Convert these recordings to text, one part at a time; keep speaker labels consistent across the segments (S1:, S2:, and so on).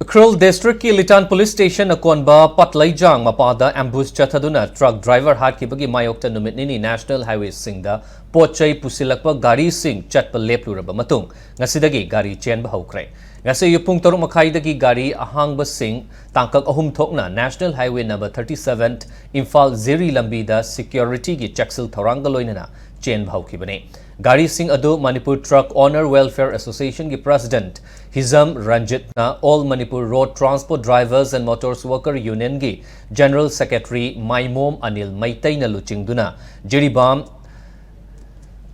S1: Ukrul District ki Litan Police Station akonba Patlaijang mapada ambush chathaduna truck driver hat ki bagi mayokta numit nini National Highway singda pochai pusilakpa gari sing chatpa lepluraba matung ngasidagi gari chen ba hokre ngase yupung toruk makai dagi gari ahang ba sing tangkak ahum thokna National Highway number 37 Imphal Ziri lambida security ki chaksil thoranga loinana chen ba hokibane Gari Singh Adu Manipur Truck Owner Welfare Association ki President Hizam Ranjit na All Manipur Road Transport Drivers and Motors Worker Union ki General Secretary Maimom Anil Maitai na luchingduna Jiribam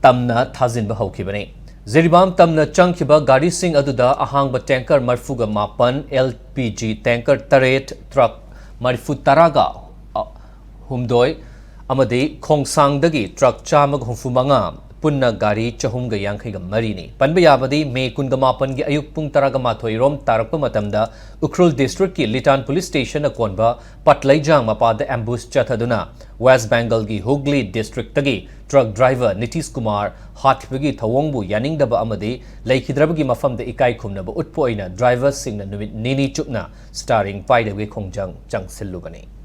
S1: Tamna Thazin ba hokibane Jiribam Tamna changkiba Gari Singh Adu da ahang ba tanker marfuga mapan LPG tanker taret truck marfu taraga humdoi amade khongsang dagi truck chamag humfumanga Punna gari chahumga yankhiga marini. Panbayabadi May Kungamapan gi ayuk pung taragama thoirom tarakpa matamda Ukrul District ki Litan Police Station akonba Patlaijang mapada ambush chathaduna West Bengal gi Hooghly District tagi truck driver Nitish Kumar hatbagi thawongbu yaningdaba amadi laikhidrabagi mafamda ikai khumnaba utpoina driver singna numit nini chupna starring paidagi khongjang changsilubani.